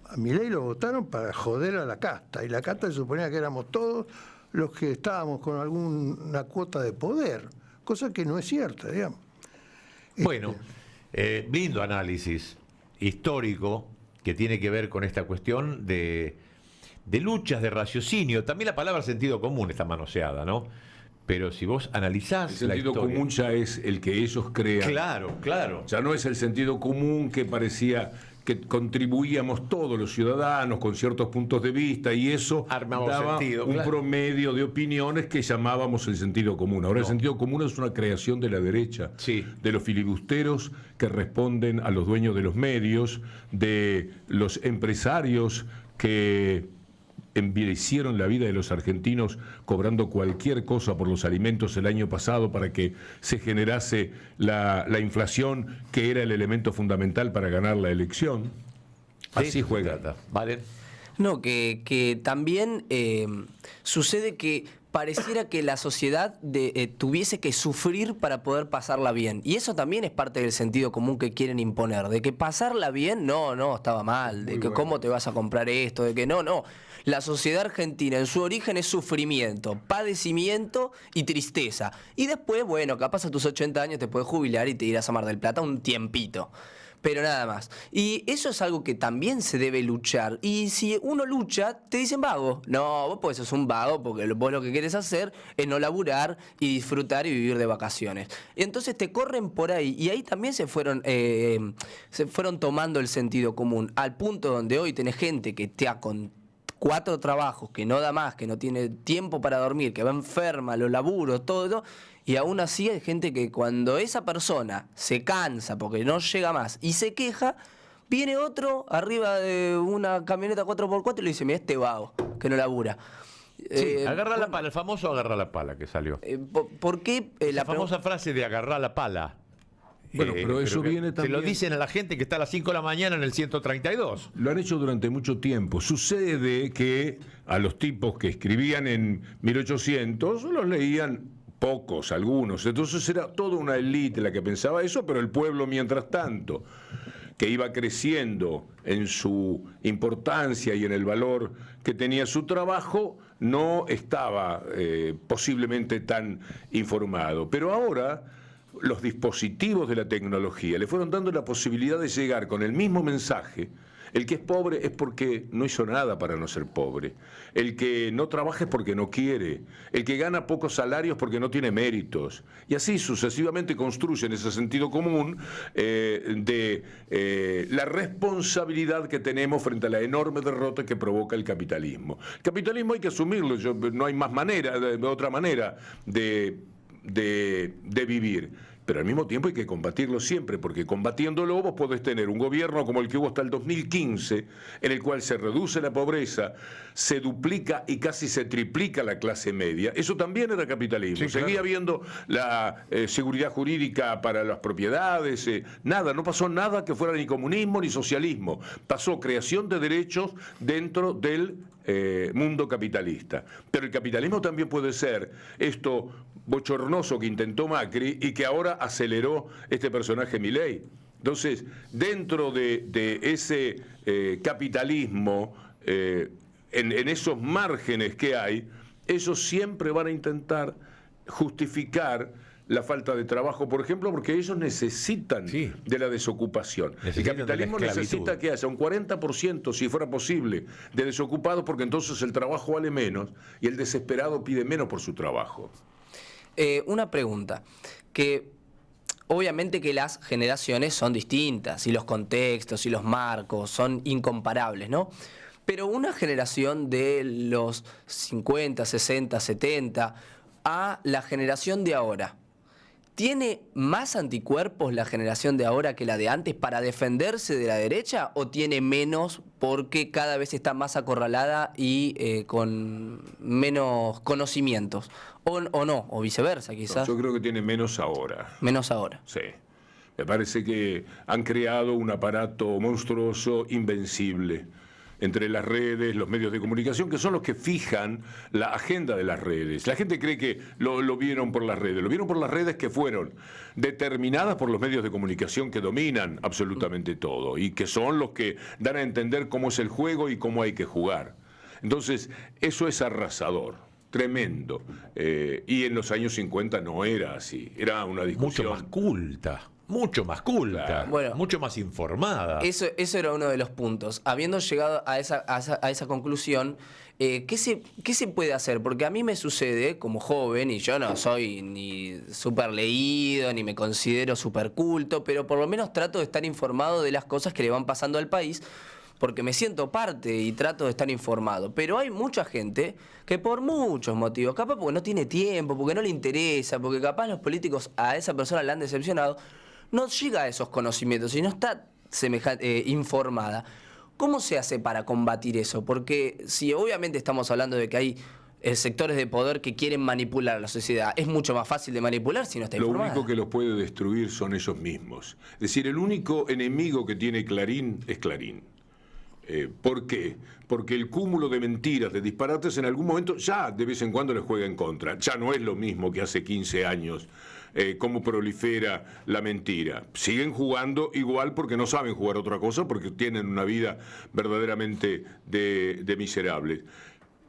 A Milei lo votaron para joder a la casta, y la casta se suponía que éramos todos los que estábamos con alguna cuota de poder, cosa que no es cierta, digamos. Bueno, lindo análisis histórico que tiene que ver con esta cuestión de luchas, de raciocinio. También la palabra sentido común está manoseada, ¿no? Pero si vos analizás El sentido la historia, común ya es el que ellos crean. Claro. Ya no es el sentido común que parecía que contribuíamos todos los ciudadanos con ciertos puntos de vista y eso Armamos daba sentido, un claro. promedio de opiniones que llamábamos el sentido común. Ahora el sentido común es una creación de la derecha, Sí. de los filibusteros que responden a los dueños de los medios, de los empresarios que envilecieron la vida de los argentinos cobrando cualquier cosa por los alimentos el año pasado para que se generase la inflación, que era el elemento fundamental para ganar la elección. Así juega. ¿Vale? No, que también sucede que pareciera que la sociedad tuviese que sufrir para poder pasarla bien. Y eso también es parte del sentido común que quieren imponer. De que pasarla bien, no, estaba mal. De que cómo te vas a comprar esto, de que no. La sociedad argentina en su origen es sufrimiento, padecimiento y tristeza. Y después, bueno, capaz a tus 80 años te puedes jubilar y te irás a Mar del Plata un tiempito. Pero nada más. Y eso es algo que también se debe luchar. Y si uno lucha, te dicen vago. No, vos pues sos un vago porque vos lo que querés hacer es no laburar y disfrutar y vivir de vacaciones. Y entonces te corren por ahí. Y ahí también se fueron tomando el sentido común. Al punto donde hoy tenés gente que te ha con 4 trabajos, que no da más, que no tiene tiempo para dormir, que va enferma, los laburos, todo. Y aún así hay gente que cuando esa persona se cansa porque no llega más y se queja, viene otro arriba de una camioneta 4x4 y le dice, mira este vago, que no labura. Sí, agarra la pala, el famoso agarra la pala que salió. ¿Por qué La famosa frase de agarrar la pala. Bueno, pero eso viene Se también. lo dicen a la gente que está a las 5 de la mañana en el 132. Lo han hecho durante mucho tiempo. Sucede que a los tipos que escribían en 1800 los leían pocos, algunos. Entonces era toda una élite la que pensaba eso, pero el pueblo, mientras tanto, que iba creciendo en su importancia y en el valor que tenía su trabajo, no estaba posiblemente tan informado. Pero ahora los dispositivos de la tecnología le fueron dando la posibilidad de llegar con el mismo mensaje. El que es pobre es porque no hizo nada para no ser pobre. El que no trabaja es porque no quiere. El que gana pocos salarios porque no tiene méritos. Y así sucesivamente construyen ese sentido común de la responsabilidad que tenemos frente a la enorme derrota que provoca el capitalismo. El capitalismo hay que asumirlo, no hay más manera, otra manera de vivir. Pero al mismo tiempo hay que combatirlo siempre, porque combatiéndolo vos podés tener un gobierno como el que hubo hasta el 2015, en el cual se reduce la pobreza, se duplica y casi se triplica la clase media. Eso también era capitalismo. Sí, Seguía claro. habiendo la seguridad jurídica para las propiedades, nada, no pasó nada que fuera ni comunismo ni socialismo. Pasó creación de derechos dentro del mundo capitalista. Pero el capitalismo también puede ser esto bochornoso que intentó Macri y que ahora aceleró este personaje Milei. Entonces, dentro de ese capitalismo, en esos márgenes que hay, ellos siempre van a intentar justificar la falta de trabajo, por ejemplo, porque ellos necesitan de la desocupación. Necesitan El capitalismo de la esclavitud. necesita que haya un 40%, si fuera posible, de desocupados, porque entonces el trabajo vale menos y el desesperado pide menos por su trabajo. Una pregunta, que obviamente que las generaciones son distintas y los contextos y los marcos son incomparables, ¿no? Pero una generación de los 50, 60, 70 a la generación de ahora, ¿tiene más anticuerpos la generación de ahora que la de antes para defenderse de la derecha o tiene menos porque cada vez está más acorralada y con menos conocimientos? O no, o viceversa quizás. Yo creo que tiene menos ahora. Menos ahora. Sí. Me parece que han creado un aparato monstruoso, invencible, entre las redes, los medios de comunicación, que son los que fijan la agenda de las redes. La gente cree que lo vieron por las redes. Lo vieron por las redes que fueron determinadas por los medios de comunicación que dominan absolutamente todo y que son los que dan a entender cómo es el juego y cómo hay que jugar. Entonces, eso es arrasador. Tremendo. Y en los años 50 no era así. Era una discusión Mucho más culta. mucho más culta, Bueno, mucho más informada. Eso era uno de los puntos. Habiendo llegado a esa conclusión, ¿qué se puede hacer? Porque a mí me sucede como joven, y yo no soy ni súper leído, ni me considero súper culto, pero por lo menos trato de estar informado de las cosas que le van pasando al país, porque me siento parte y trato de estar informado. Pero hay mucha gente que por muchos motivos, capaz porque no tiene tiempo, porque no le interesa, porque capaz los políticos a esa persona la han decepcionado, no llega a esos conocimientos y no está informada. ¿Cómo se hace para combatir eso? Porque si obviamente estamos hablando de que hay sectores de poder que quieren manipular a la sociedad, es mucho más fácil de manipular si no está informada. Lo único que los puede destruir son ellos mismos. Es decir, el único enemigo que tiene Clarín es Clarín. ¿Por qué? Porque el cúmulo de mentiras, de disparates, en algún momento ya de vez en cuando les juega en contra. Ya no es lo mismo que hace 15 años, cómo prolifera la mentira. Siguen jugando igual porque no saben jugar otra cosa, porque tienen una vida verdaderamente de miserables.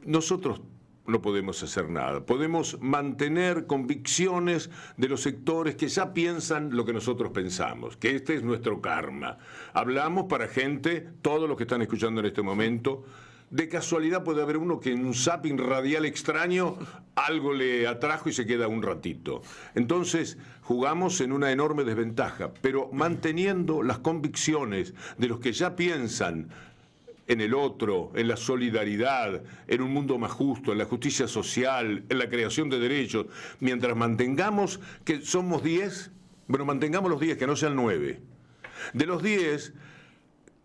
Nosotros no podemos hacer nada. Podemos mantener convicciones de los sectores que ya piensan lo que nosotros pensamos, que este es nuestro karma. Hablamos para gente, todos los que están escuchando en este momento, de casualidad puede haber uno que en un zapping radial extraño algo le atrajo y se queda un ratito. Entonces jugamos en una enorme desventaja, pero manteniendo las convicciones de los que ya piensan en el otro, en la solidaridad, en un mundo más justo, en la justicia social, en la creación de derechos. Mientras mantengamos que somos 10, bueno, mantengamos los 10, que no sean 9. De los 10,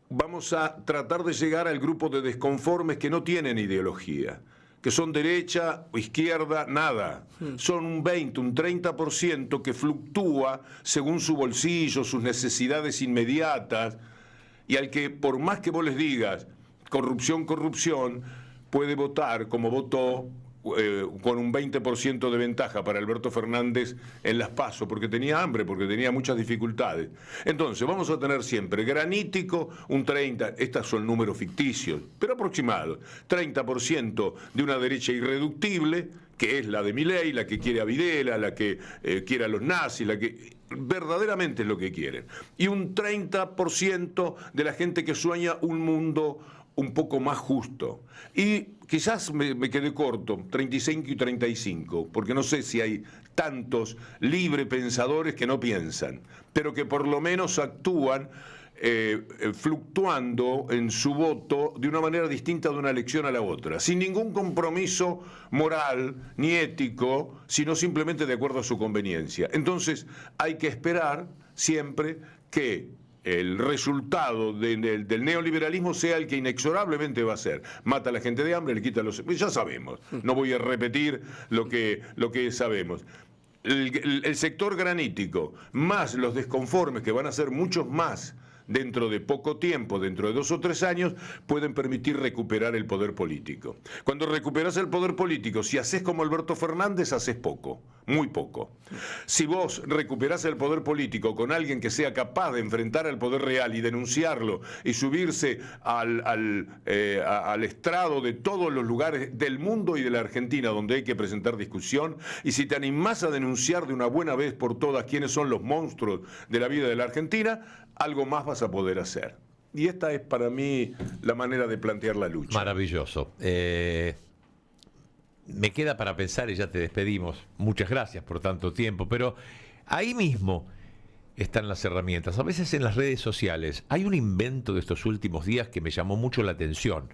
vamos a tratar de llegar al grupo de desconformes que no tienen ideología, que son derecha o izquierda, nada. Son un 20, un 30% que fluctúa según su bolsillo, sus necesidades inmediatas, y al que, por más que vos les digas, corrupción, corrupción, puede votar como votó con un 20% de ventaja para Alberto Fernández en las PASO, porque tenía hambre, porque tenía muchas dificultades. Entonces, vamos a tener siempre granítico, un 30%, estos son números ficticios, pero aproximados, 30% de una derecha irreductible, que es la de Milei, la que quiere a Videla, la que quiere a los nazis, la que verdaderamente es lo que quieren. Y un 30% de la gente que sueña un mundo un poco más justo. Y quizás me quedé corto, 35 y 35, porque no sé si hay tantos librepensadores que no piensan, pero que por lo menos actúan fluctuando en su voto de una manera distinta de una elección a la otra, sin ningún compromiso moral ni ético, sino simplemente de acuerdo a su conveniencia. Entonces hay que esperar siempre que el resultado del neoliberalismo sea el que inexorablemente va a ser. Mata a la gente de hambre, le quita los... Ya sabemos, no voy a repetir lo que sabemos. El sector granítico, más los desconformes, que van a ser muchos más dentro de poco tiempo, dentro de 2 o 3 años, pueden permitir recuperar el poder político. Cuando recuperas el poder político, si haces como Alberto Fernández, haces poco, muy poco. Si vos recuperás el poder político con alguien que sea capaz de enfrentar al poder real y denunciarlo y subirse al estrado de todos los lugares del mundo y de la Argentina donde hay que presentar discusión, y si te animás a denunciar de una buena vez por todas quiénes son los monstruos de la vida de la Argentina, algo más vas a poder hacer. Y esta es para mí la manera de plantear la lucha. Maravilloso. Me queda para pensar y ya te despedimos. Muchas gracias por tanto tiempo, pero ahí mismo están las herramientas. A veces en las redes sociales hay un invento de estos últimos días que me llamó mucho la atención.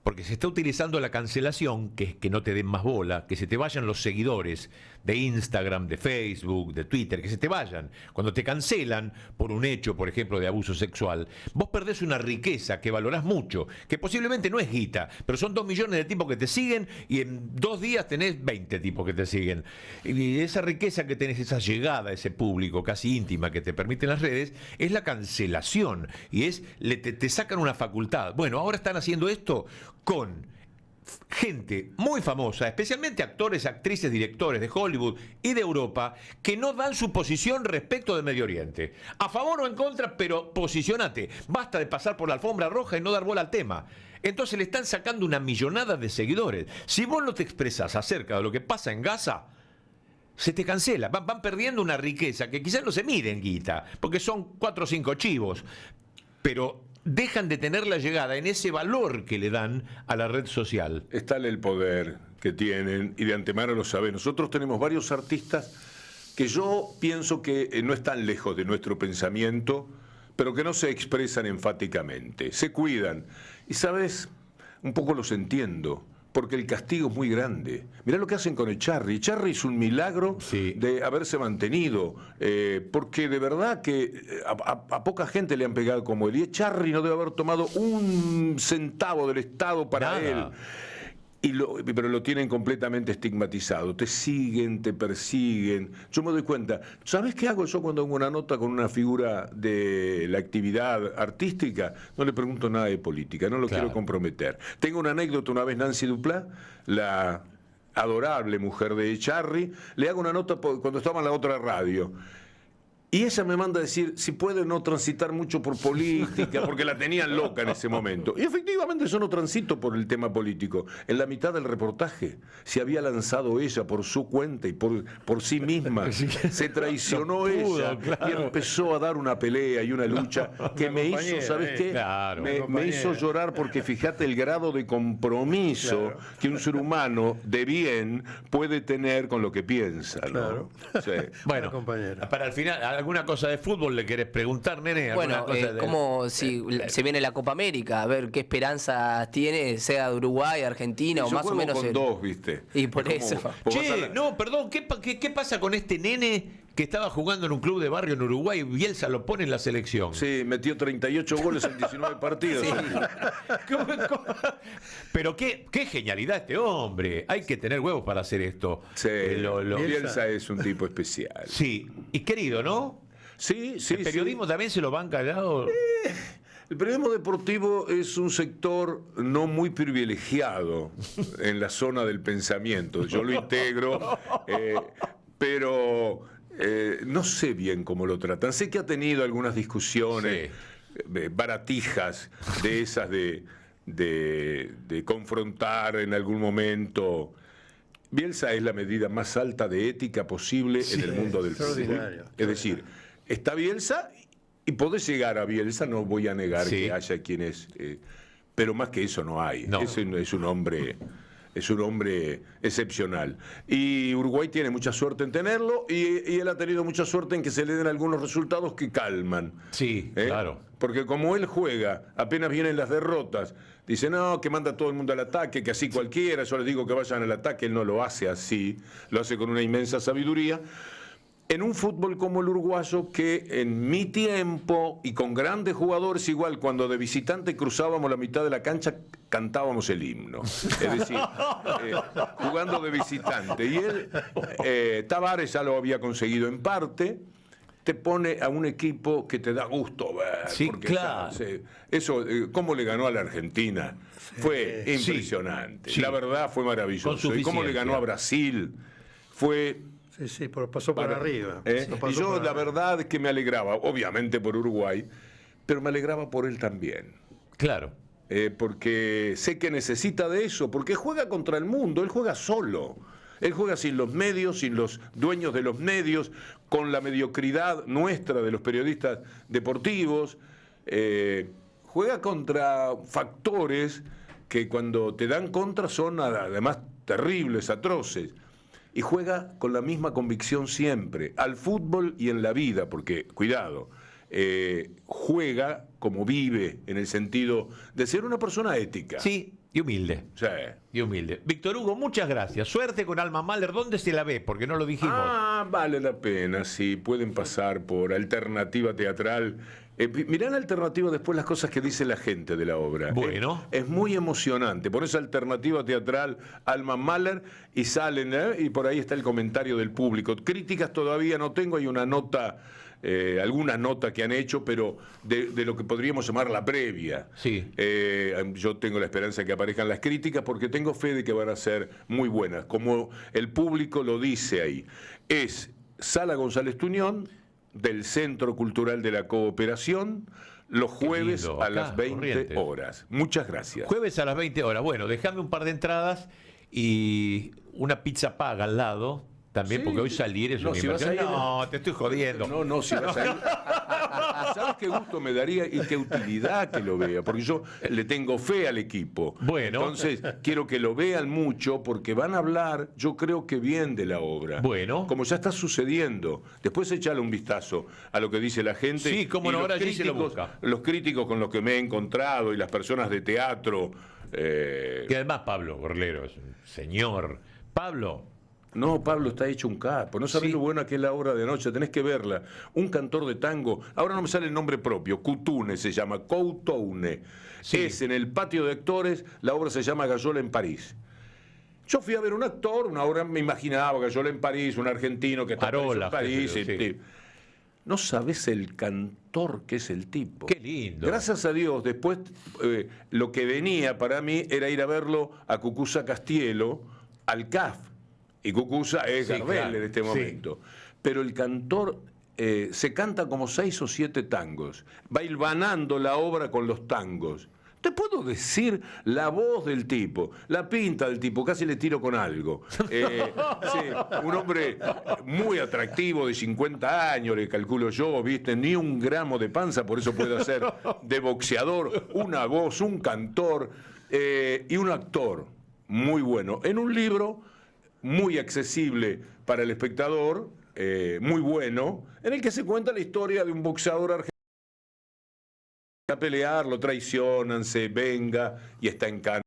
Porque se está utilizando la cancelación, que es que no te den más bola, que se te vayan los seguidores de Instagram, de Facebook, de Twitter, que se te vayan. Cuando te cancelan por un hecho, por ejemplo, de abuso sexual, vos perdés una riqueza que valorás mucho, que posiblemente no es guita, pero son 2 millones de tipos que te siguen y en 2 días tenés 20 tipos que te siguen. Y esa riqueza que tenés, esa llegada a ese público casi íntima que te permiten las redes, es la cancelación y te sacan una facultad. Bueno, ahora están haciendo esto con gente muy famosa, especialmente actores, actrices, directores de Hollywood y de Europa, que no dan su posición respecto del Medio Oriente. A favor o en contra, pero posicionate. Basta de pasar por la alfombra roja y no dar bola al tema. Entonces le están sacando una millonada de seguidores. Si vos no te expresás acerca de lo que pasa en Gaza, se te cancela. Van perdiendo una riqueza que quizás no se mide en guita, porque son 4 o 5 chivos, pero dejan de tener la llegada en ese valor que le dan a la red social. Está el poder que tienen, y de antemano lo saben. Nosotros tenemos varios artistas que yo pienso que no están lejos de nuestro pensamiento, pero que no se expresan enfáticamente, se cuidan. Y sabes, un poco los entiendo, porque el castigo es muy grande. Mirá lo que hacen con el Charry. Charry es un milagro de haberse mantenido, porque de verdad que a poca gente le han pegado como él. Y Charry no debe haber tomado un centavo del Estado para él. Pero lo tienen completamente estigmatizado. Te siguen, te persiguen. Yo me doy cuenta. ¿Sabes qué hago yo cuando hago una nota con una figura de la actividad artística? No le pregunto nada de política, no lo quiero comprometer. Tengo una anécdota. Una vez Nancy Duplá, la adorable mujer de Charry, le hago una nota cuando estaba en la otra radio. Y ella me manda a decir si puede no transitar mucho por política, porque la tenían loca en ese momento. Y efectivamente yo no transito por el tema político. En la mitad del reportaje se había lanzado ella por su cuenta y por sí misma. Se traicionó ella y empezó a dar una pelea y una lucha que me hizo, ¿sabes qué? Me hizo llorar, porque fíjate el grado de compromiso que un ser humano de bien puede tener con lo que piensa, ¿no? Sí. Bueno, para el final, ¿alguna cosa de fútbol le querés preguntar, nene? Bueno, como si se viene la Copa América, a ver qué esperanzas tiene, sea de Uruguay, Argentina o más o menos. Con dos, ¿viste? Y por eso. Che, no, perdón, ¿qué pasa con este nene que estaba jugando en un club de barrio en Uruguay? Bielsa lo pone en la selección. Sí, metió 38 goles en 19 partidos. ¿Cómo? Pero qué genialidad este hombre. Hay que tener huevos para hacer esto. Sí, Bielsa es un tipo especial. Sí, y querido, ¿no? Sí. ¿El periodismo también se lo van callado? El periodismo deportivo es un sector no muy privilegiado en la zona del pensamiento. Yo lo integro, pero no sé bien cómo lo tratan. Sé que ha tenido algunas discusiones baratijas de esas de confrontar en algún momento. Bielsa es la medida más alta de ética posible en el mundo del fútbol. Es decir, está Bielsa y podés llegar a Bielsa, no voy a negar que haya quienes, pero más que eso no hay. No. Es un hombre excepcional. Y Uruguay tiene mucha suerte en tenerlo, y él ha tenido mucha suerte en que se le den algunos resultados que calman. Sí, claro. Porque como él juega, apenas vienen las derrotas, dice, no, que manda a todo el mundo al ataque, que así cualquiera, yo les digo que vayan al ataque. Él no lo hace así, lo hace con una inmensa sabiduría. En un fútbol como el uruguayo, que en mi tiempo y con grandes jugadores, igual cuando de visitante cruzábamos la mitad de la cancha, cantábamos el himno. Es decir, jugando de visitante. Y él, Tavares ya lo había conseguido en parte. Te pone a un equipo que te da gusto ver. Sí, claro. Eso, cómo le ganó a la Argentina, fue impresionante. Sí. La verdad fue maravilloso. Y cómo le ganó a Brasil, fue... Sí, pero pasó por arriba. Y yo la verdad es que me alegraba, obviamente por Uruguay, pero me alegraba por él también. Claro. Porque sé que necesita de eso, porque juega contra el mundo, él juega solo. Él juega sin los medios, sin los dueños de los medios, con la mediocridad nuestra de los periodistas deportivos. Juega contra factores que cuando te dan contra son además terribles, atroces. Y juega con la misma convicción siempre, al fútbol y en la vida, porque, cuidado, juega como vive, en el sentido de ser una persona ética. Sí, y humilde. Sí. Y humilde. Víctor Hugo, muchas gracias. Suerte con Alma Mahler. ¿Dónde se la ve? Porque no lo dijimos. Vale la pena, sí. Pueden pasar por Alternativa Teatral. Mirá en Alternativa después las cosas que dice la gente de la obra. Bueno. Es muy emocionante. Pones Alternativa Teatral, Alma Mahler, y salen, y por ahí está el comentario del público. Críticas todavía no tengo, hay una nota, alguna nota que han hecho, pero de lo que podríamos llamar la previa. Sí. Yo tengo la esperanza de que aparezcan las críticas, porque tengo fe de que van a ser muy buenas. Como el público lo dice ahí. Es Sala González Tuñón, del Centro Cultural de la Cooperación, los jueves lindo, a las 20 Corrientes. horas. Muchas gracias. Jueves a las 20 horas. Bueno, dejame un par de entradas y una pizza paga al lado. También, Sí. porque hoy salir es No, una si vas inversión. a ir- No, te estoy jodiendo. No, si vas a ir. ¿Sabes qué gusto me daría y qué utilidad que lo vea? Porque yo le tengo fe al equipo. Bueno. Entonces, quiero que lo vean mucho porque van a hablar, yo creo que bien de la obra. Bueno. Como ya está sucediendo. Después echale un vistazo a lo que dice la gente. Sí, cómo y no, los ahora allí se lo críticos- busca. Los críticos con los que me he encontrado y las personas de teatro. Que además Pablo Gorlero es un señor. Pablo, No, Pablo está hecho un capo. No sabés Sí. lo buena que es la obra de anoche. Tenés que verla. Un cantor de tango. Ahora no me sale el nombre propio. Coutoune se llama. Coutoune. Sí. Es en el patio de actores. La obra se llama Gayola en París. Yo fui a ver un actor. Una obra me imaginaba. Gayola en París. Un argentino que está preso Arola, en París. qué sé yo, sí. No sabés el cantor que es el tipo. qué lindo. Gracias a Dios, después lo que venía para mí era ir a verlo a Cucuza Castielo, al CAF. Y Cucuza es Sí, Gardel claro, en este sí. momento. Pero el cantor se canta como 6 o 7 tangos. Va hilvanando la obra con los tangos. Te puedo decir la voz del tipo, la pinta del tipo, casi le tiro con algo. Sí, un hombre muy atractivo, de 50 años, le calculo yo, ¿viste? Ni un gramo de panza, por eso puede hacer de boxeador, una voz, un cantor y un actor muy bueno. En un libro muy accesible para el espectador, muy bueno, en el que se cuenta la historia de un boxeador argentino a pelear, lo traicionan, se venga y está en cana.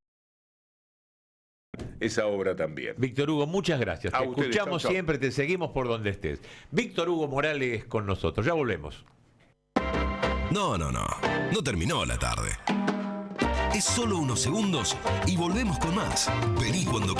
Esa obra también. Víctor Hugo, muchas gracias. A Te ustedes, escuchamos chau, chau. siempre, te seguimos por donde estés. Víctor Hugo Morales con nosotros. Ya volvemos. No terminó la tarde. Es solo unos segundos y volvemos con más. Vení cuando quieras.